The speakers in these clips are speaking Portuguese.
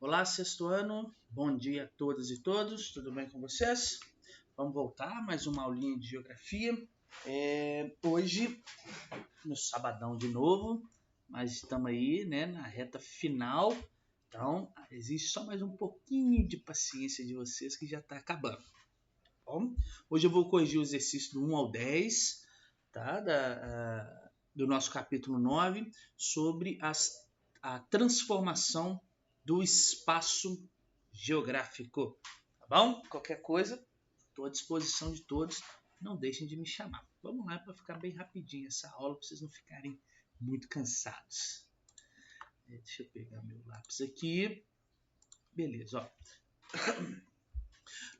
Olá, sexto ano, bom dia a todas e todos, tudo bem com vocês? Vamos voltar a mais uma aulinha de geografia. Hoje, no sabadão de novo, mas estamos aí na reta final, então existe só mais um pouquinho de paciência de vocês que já está acabando. Bom, hoje eu vou corrigir o exercício do 1 ao 10, tá? Do nosso capítulo 9, sobre a transformação do espaço geográfico, tá bom? Qualquer coisa, estou à disposição de todos, não deixem de me chamar. Vamos lá para ficar bem rapidinho essa aula, para vocês não ficarem muito cansados. Deixa eu pegar meu lápis aqui. Beleza, ó.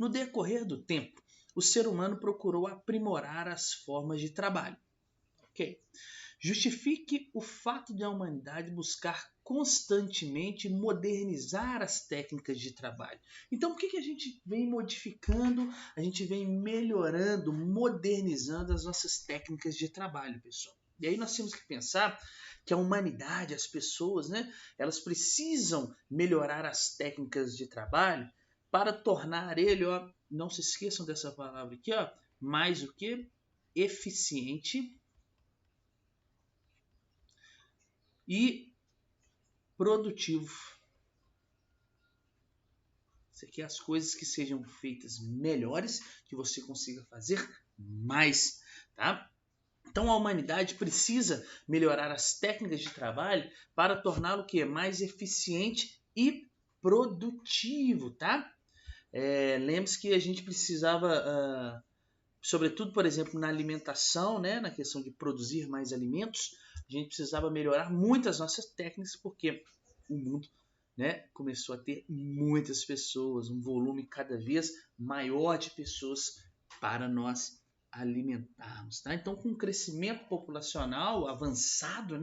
No decorrer do tempo, o ser humano procurou aprimorar as formas de trabalho. Ok? Justifique o fato de a humanidade buscar constantemente modernizar as técnicas de trabalho. Então, o que a gente vem modificando? A gente vem melhorando, modernizando as nossas técnicas de trabalho, pessoal. E aí nós temos que pensar que a humanidade, as pessoas, elas precisam melhorar as técnicas de trabalho para tornar ele, ó, não se esqueçam dessa palavra aqui, ó, mais o que? Eficiente e produtivo. Isso aqui é as coisas que sejam feitas melhores, que você consiga fazer mais, tá? Então a humanidade precisa melhorar as técnicas de trabalho para torná-lo que é mais eficiente e produtivo, tá? Lembre-se que a gente precisava, sobretudo, por exemplo, na alimentação, na questão de produzir mais alimentos, a gente precisava melhorar muito as nossas técnicas, porque o mundo começou a ter muitas pessoas, um volume cada vez maior de pessoas para nós alimentarmos. Tá? Então, com o crescimento populacional avançado,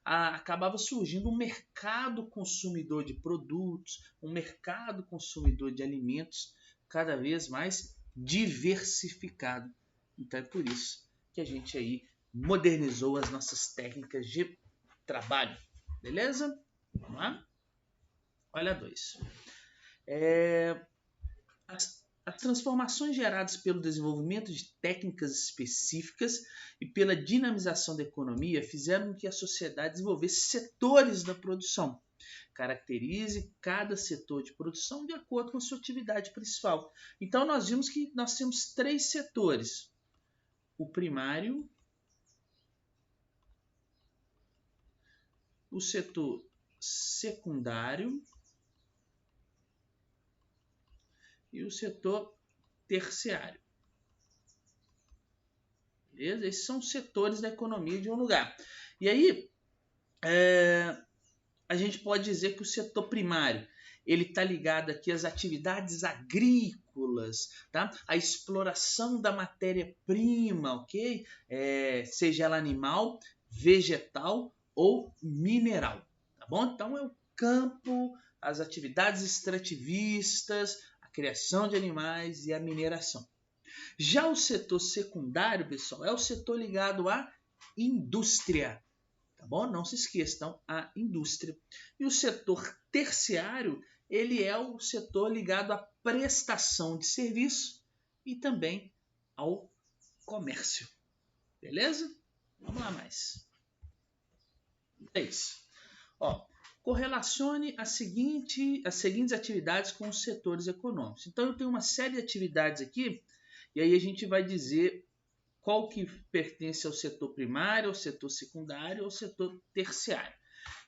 acabava surgindo um mercado consumidor de produtos, um mercado consumidor de alimentos cada vez mais diversificado. Então é por isso que a gente aí modernizou as nossas técnicas de trabalho. Beleza? Vamos lá? Olha 2. As transformações geradas pelo desenvolvimento de técnicas específicas e pela dinamização da economia fizeram com que a sociedade desenvolvesse setores da produção. Caracterize cada setor de produção de acordo com a sua atividade principal. Então nós vimos que nós temos 3 setores. O primário, o setor secundário e o setor terciário. Beleza? Esses são os setores da economia de um lugar. E aí, a gente pode dizer que o setor primário ele está ligado aqui às atividades agrícolas, tá? A exploração da matéria-prima, ok? Seja ela animal, vegetal ou mineral, tá bom? Então é o campo, as atividades extrativistas, a criação de animais e a mineração. Já o setor secundário, pessoal, é o setor ligado à indústria, tá bom? Não se esqueçam, a indústria. E o setor terciário, ele é o setor ligado à prestação de serviço e também ao comércio. Beleza? Vamos lá mais. É isso. Ó, correlacione as seguintes atividades com os setores econômicos. Então eu tenho uma série de atividades aqui e aí a gente vai dizer qual que pertence ao setor primário, ao setor secundário ou ao setor terciário.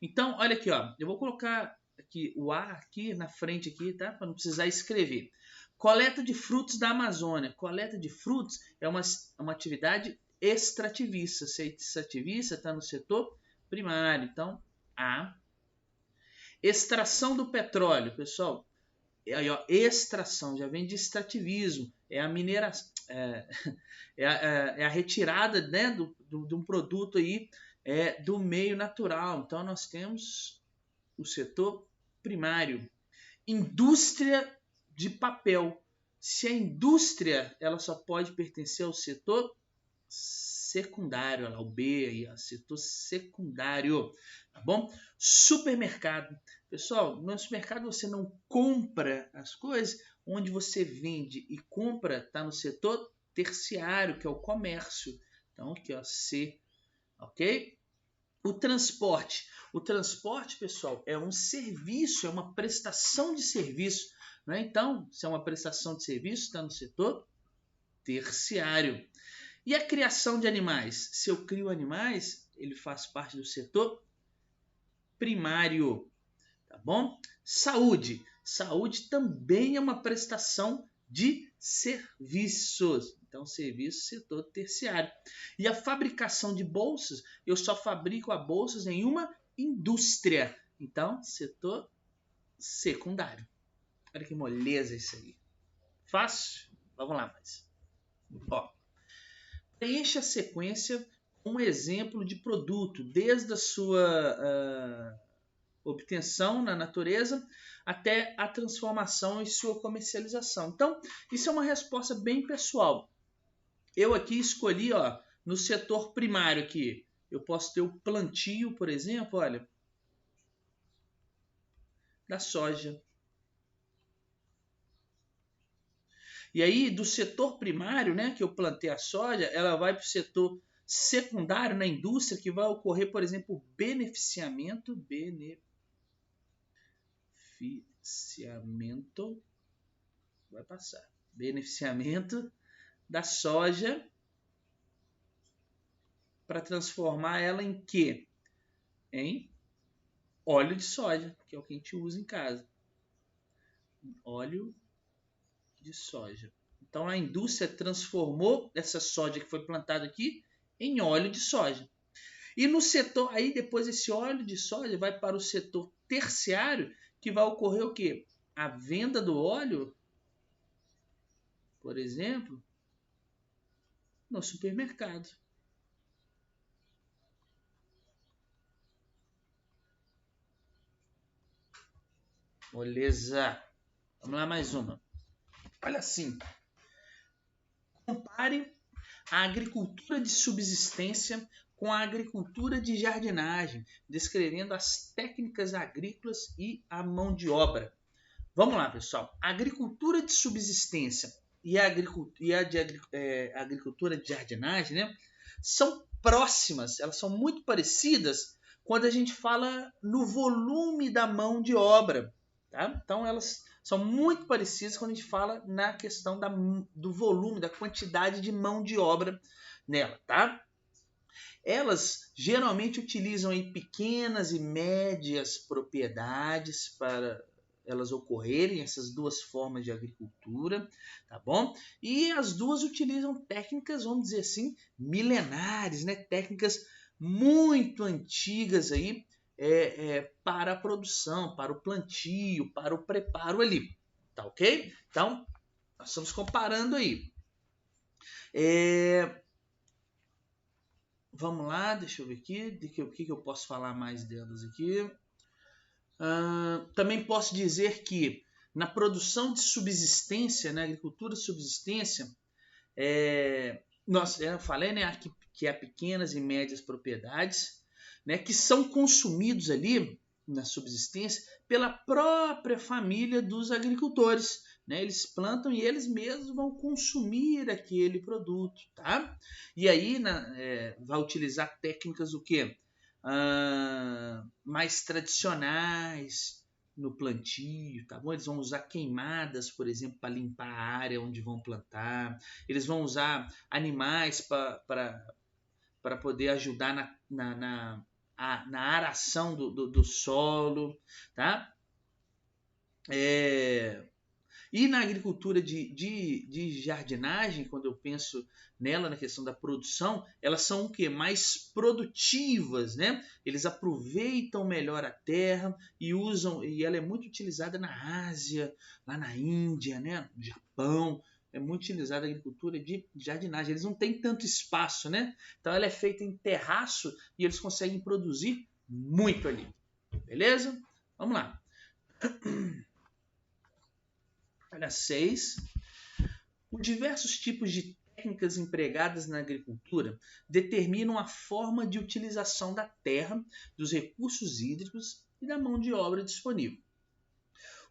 Então, olha aqui, ó, eu vou colocar aqui o A aqui na frente aqui, tá? Para não precisar escrever. Coleta de frutos da Amazônia. Coleta de frutos é uma atividade extrativista. Se extrativista está no setor primário. Então, A. Extração do petróleo, pessoal. Aí, ó, extração já vem de extrativismo. É a mineração. É a retirada de um produto aí, do meio natural. Então nós temos o setor primário. Indústria de papel. Se a indústria ela só pode pertencer ao setor secundário, olha lá, o B aí, ó, setor secundário, tá bom? Supermercado. Pessoal, no supermercado você não compra as coisas, onde você vende e compra está no setor terciário, que é o comércio. Então, aqui, ó, C, ok? O transporte, pessoal, é um serviço, é uma prestação de serviço, né? Então, se é uma prestação de serviço, está no setor terciário. E a criação de animais? Se eu crio animais, ele faz parte do setor primário, tá bom? Saúde também é uma prestação de serviços. Então, serviço, setor terciário. E a fabricação de bolsas, eu só fabrico as bolsas em uma indústria. Então, setor secundário. Olha que moleza isso aí. Fácil? Vamos lá mais. Ó, preencha a sequência com um exemplo de produto, desde a sua obtenção na natureza até a transformação e sua comercialização. Então, isso é uma resposta bem pessoal. Eu aqui escolhi, ó, no setor primário aqui, eu posso ter o plantio, por exemplo, olha, da soja. E aí, do setor primário, né, que eu plantei a soja, ela vai para o setor secundário, na indústria, que vai ocorrer, por exemplo, o beneficiamento, vai passar, beneficiamento da soja para transformar ela em quê? Em óleo de soja, que é o que a gente usa em casa. Óleo de soja. Então a indústria transformou essa soja que foi plantada aqui em óleo de soja. E no setor, aí depois esse óleo de soja vai para o setor terciário, que vai ocorrer o quê? A venda do óleo, por exemplo, no supermercado. Beleza. Vamos lá mais uma. Olha assim. Compare a agricultura de subsistência com a agricultura de jardinagem, descrevendo as técnicas agrícolas e a mão de obra. Vamos lá, pessoal. A agricultura de subsistência e a agricultura de jardinagem, né, são próximas, elas são muito parecidas quando a gente fala no volume da mão de obra. Tá? Então, elas são muito parecidas quando a gente fala na questão do volume, da quantidade de mão de obra nela. Tá? Elas geralmente utilizam aí pequenas e médias propriedades para elas ocorrerem, essas duas formas de agricultura, tá bom? E as duas utilizam técnicas, vamos dizer assim, milenares, né? Técnicas muito antigas aí para a produção, para o plantio, para o preparo ali, tá ok? Então, nós estamos comparando aí. Vamos lá, deixa eu ver aqui, o que eu posso falar mais delas aqui. Também posso dizer que na produção de subsistência, na agricultura de subsistência, eu falei, né, que há pequenas e médias propriedades, né, que são consumidos ali na subsistência pela própria família dos agricultores. Né? Eles plantam e eles mesmos vão consumir aquele produto. Tá? E aí vai utilizar técnicas o quê? Mais tradicionais no plantio, tá bom? Eles vão usar queimadas, por exemplo, para limpar a área onde vão plantar. Eles vão usar animais para poder ajudar na aração do solo, tá? E na agricultura de jardinagem, quando eu penso nela, na questão da produção, elas são o quê? Mais produtivas, né? Eles aproveitam melhor a terra e usam, e ela é muito utilizada na Ásia, lá na Índia, né? No Japão, é muito utilizada a agricultura de jardinagem. Eles não têm tanto espaço, né? Então ela é feita em terraço e eles conseguem produzir muito ali. Beleza? Vamos lá. Olha, 6. Os diversos tipos de técnicas empregadas na agricultura determinam a forma de utilização da terra, dos recursos hídricos e da mão de obra disponível.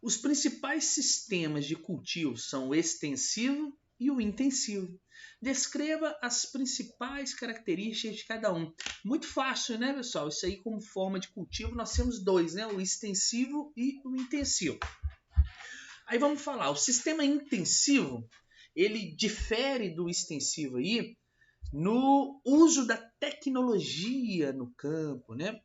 Os principais sistemas de cultivo são o extensivo e o intensivo. Descreva as principais características de cada um. Muito fácil, né, pessoal? Isso aí, como forma de cultivo, nós temos dois, né? O extensivo e o intensivo. Aí vamos falar, o sistema intensivo, ele difere do extensivo aí no uso da tecnologia no campo, né?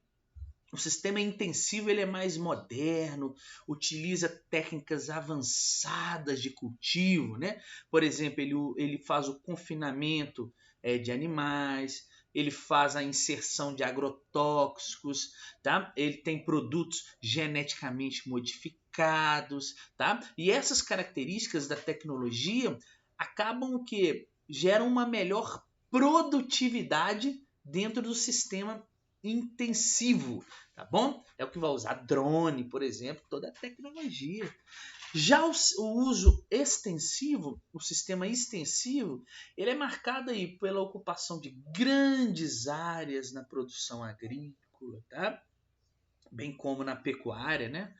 O sistema intensivo ele é mais moderno, utiliza técnicas avançadas de cultivo, né? Por exemplo, ele faz o confinamento de animais, ele faz a inserção de agrotóxicos, tá? Ele tem produtos geneticamente modificados, tá? E essas características da tecnologia acabam que geram uma melhor produtividade dentro do sistema intensivo, tá bom? É o que vai usar drone, por exemplo, toda a tecnologia. Já o uso extensivo, o sistema extensivo, ele é marcado aí pela ocupação de grandes áreas na produção agrícola, tá? Bem como na pecuária, né?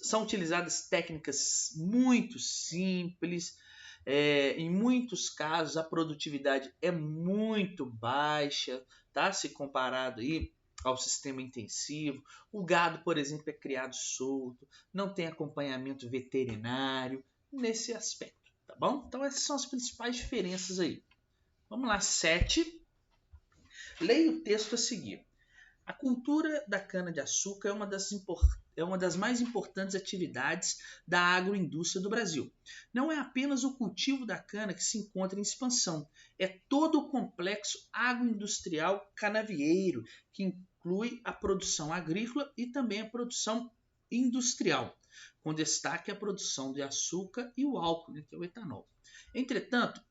São utilizadas técnicas muito simples. Em muitos casos a produtividade é muito baixa, tá? Se comparado aí ao sistema intensivo. O gado, por exemplo, é criado solto, não tem acompanhamento veterinário nesse aspecto, tá bom? Então essas são as principais diferenças aí. Vamos lá, 7. Leia o texto a seguir. A cultura da cana-de-açúcar é uma das mais importantes atividades da agroindústria do Brasil. Não é apenas o cultivo da cana que se encontra em expansão, é todo o complexo agroindustrial canavieiro, que inclui a produção agrícola e também a produção industrial, com destaque a produção de açúcar e o álcool, né, que é o etanol. Entretanto,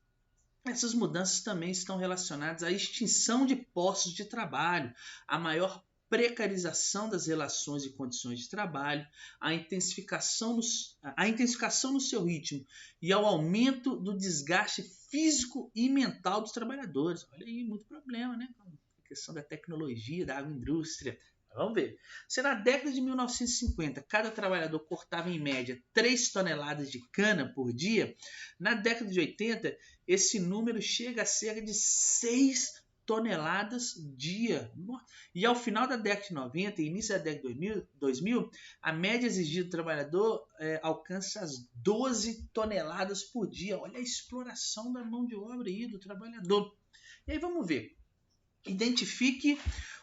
essas mudanças também estão relacionadas à extinção de postos de trabalho, à maior precarização das relações e condições de trabalho, à intensificação no seu ritmo e ao aumento do desgaste físico e mental dos trabalhadores. Olha aí, muito problema, né? A questão da tecnologia, da agroindústria. Vamos ver. Se na década de 1950 cada trabalhador cortava em média 3 toneladas de cana por dia, na década de 80 esse número chega a cerca de 6 toneladas dia. E ao final da década de 90 e início da década de 2000 a média exigida do trabalhador alcança as 12 toneladas por dia. Olha a exploração da mão de obra aí do trabalhador. E aí vamos ver. Identifique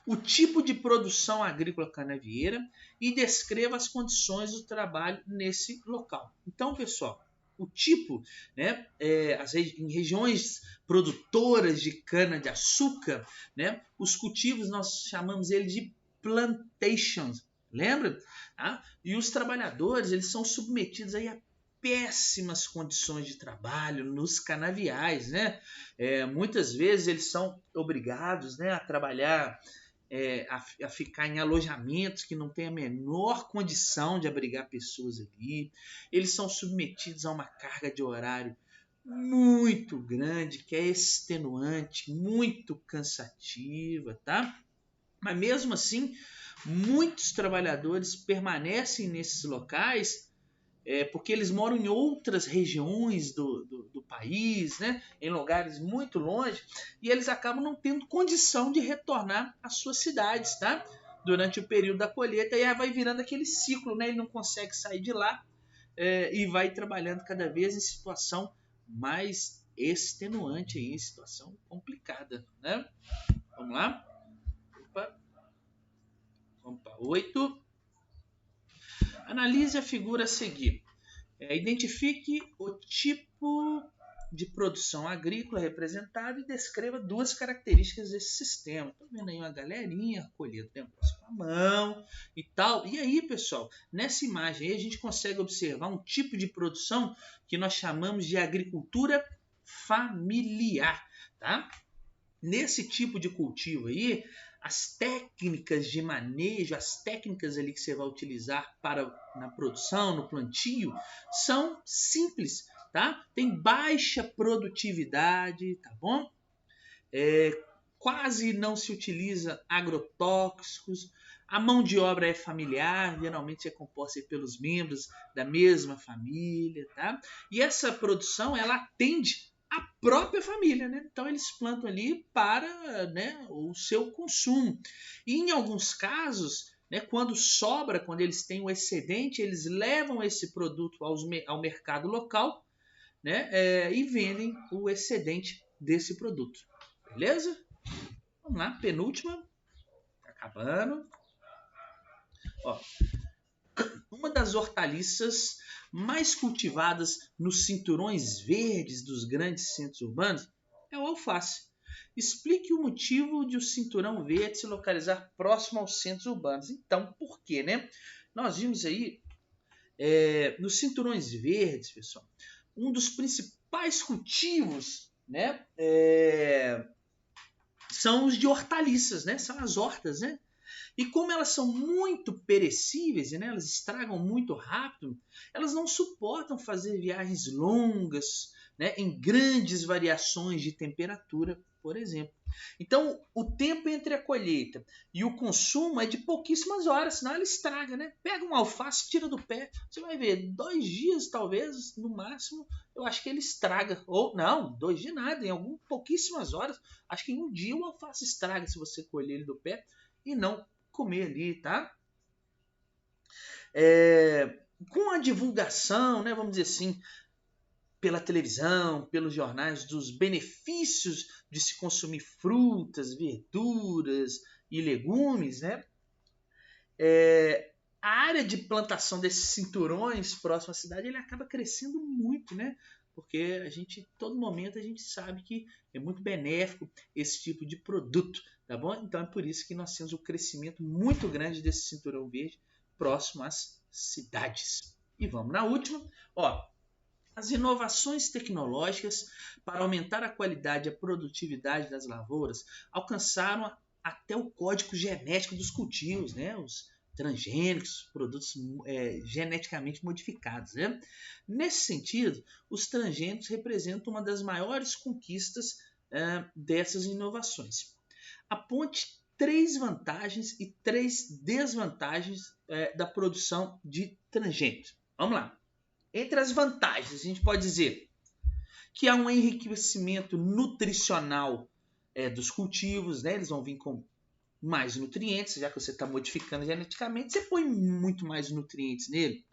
o tipo de produção agrícola canavieira e descreva as condições do trabalho nesse local. Então, pessoal, o tipo, né, em regiões produtoras de cana-de-açúcar, né, os cultivos nós chamamos eles de plantations, lembra? Ah? E os trabalhadores eles são submetidos aí a péssimas condições de trabalho nos canaviais, né? Muitas vezes eles são obrigados, né, a trabalhar, a ficar em alojamentos que não têm a menor condição de abrigar pessoas ali. Eles são submetidos a uma carga de horário muito grande, que é extenuante, muito cansativa, tá? Mas mesmo assim, muitos trabalhadores permanecem nesses locais porque eles moram em outras regiões do país, né? Em lugares muito longe, e eles acabam não tendo condição de retornar às suas cidades, tá? Durante o período da colheita, e aí vai virando aquele ciclo, né? Ele não consegue sair de lá e vai trabalhando cada vez em situação mais extenuante, aí, em situação complicada, né? Vamos lá? Opa. Vamos para 8. Analise a figura a seguir. Identifique o tipo de produção agrícola representado e descreva 2 características desse sistema. Estou vendo aí uma galerinha colhendo negócio com a mão e tal. E aí, pessoal, nessa imagem aí a gente consegue observar um tipo de produção que nós chamamos de agricultura familiar, tá? Nesse tipo de cultivo aí, as técnicas de manejo, as técnicas ali que você vai utilizar na produção, no plantio, são simples, tá? Tem baixa produtividade, tá bom? quase não se utiliza agrotóxicos, a mão de obra é familiar, geralmente é composta pelos membros da mesma família, tá? E essa produção, ela atende a própria família, né? Então eles plantam ali para, né, o seu consumo. E em alguns casos, né, quando sobra, quando eles têm o excedente, eles levam esse produto ao mercado local, né, e vendem o excedente desse produto. Beleza? Vamos lá, penúltima. Tá acabando. Ó, uma das hortaliças mais cultivadas nos cinturões verdes dos grandes centros urbanos é o alface. Explique o motivo de o cinturão verde se localizar próximo aos centros urbanos. Então, por quê, né? Nós vimos aí, nos cinturões verdes, pessoal, um dos principais cultivos, né, são os de hortaliças, né? São as hortas, né? E como elas são muito perecíveis, né, elas estragam muito rápido, elas não suportam fazer viagens longas, né, em grandes variações de temperatura, por exemplo. Então, o tempo entre a colheita e o consumo é de pouquíssimas horas, senão ela estraga, né? Pega um alface, tira do pé, você vai ver, 2 dias talvez, no máximo, eu acho que ele estraga. Ou não, 2 dias nada, em pouquíssimas horas, acho que em um dia o alface estraga se você colher ele do pé e não comer ali, tá? Com a divulgação, né, vamos dizer assim, pela televisão, pelos jornais, dos benefícios de se consumir frutas, verduras e legumes, né? A área de plantação desses cinturões próximo à cidade, ele acaba crescendo muito, né? Porque todo momento a gente sabe que é muito benéfico esse tipo de produto, tá bom? Então é por isso que nós temos um crescimento muito grande desse cinturão verde próximo às cidades. E vamos na última, ó. As inovações tecnológicas para aumentar a qualidade e a produtividade das lavouras alcançaram até o código genético dos cultivos, né? Os transgênicos, produtos geneticamente modificados. Né? Nesse sentido, os transgênicos representam uma das maiores conquistas dessas inovações. Aponte 3 vantagens e 3 desvantagens da produção de transgênicos. Vamos lá. Entre as vantagens, a gente pode dizer que há um enriquecimento nutricional dos cultivos, né? Eles vão vir com mais nutrientes, já que você está modificando geneticamente, você põe muito mais nutrientes nele.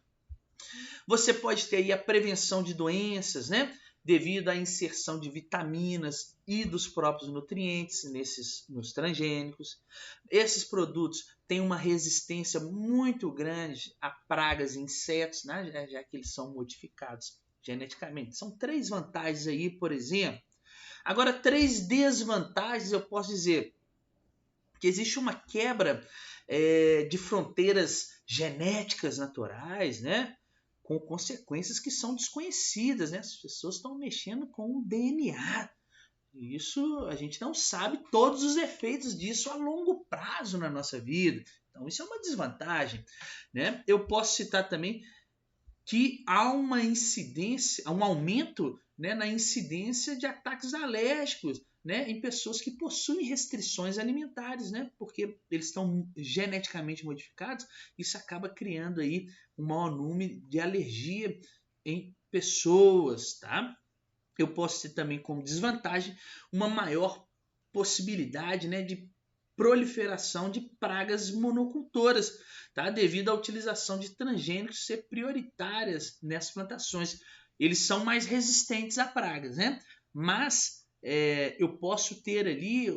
Você pode ter aí a prevenção de doenças, né? Devido à inserção de vitaminas e dos próprios nutrientes nos transgênicos. Esses produtos têm uma resistência muito grande a pragas e insetos, né? Já que eles são modificados geneticamente. São 3 vantagens aí, por exemplo. Agora, 3 desvantagens, eu posso dizer que existe uma quebra de fronteiras genéticas naturais, né? Com consequências que são desconhecidas, né? As pessoas estão mexendo com o DNA. Isso a gente não sabe todos os efeitos disso a longo prazo na nossa vida. Então isso é uma desvantagem, né? Eu posso citar também que há uma incidência, há um aumento, né, na incidência de ataques alérgicos, né, em pessoas que possuem restrições alimentares, né, porque eles estão geneticamente modificados. Isso acaba criando aí um maior número de alergia em pessoas, tá? Eu posso ter também como desvantagem uma maior possibilidade, né, de proliferação de pragas monocultoras, tá? Devido à utilização de transgênicos ser prioritárias nessas plantações. Eles são mais resistentes a pragas, né? Mas eu posso ter ali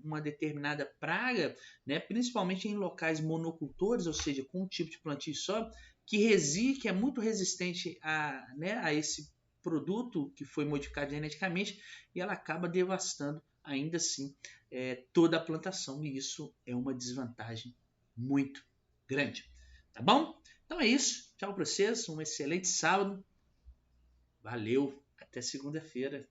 uma determinada praga, né, principalmente em locais monocultores, ou seja, com um tipo de plantio só, que é muito resistente a esse produto que foi modificado geneticamente, e ela acaba devastando ainda assim toda a plantação, e isso é uma desvantagem muito grande. Tá bom? Então é isso. Tchau para vocês. Um excelente sábado. Valeu. Até segunda-feira.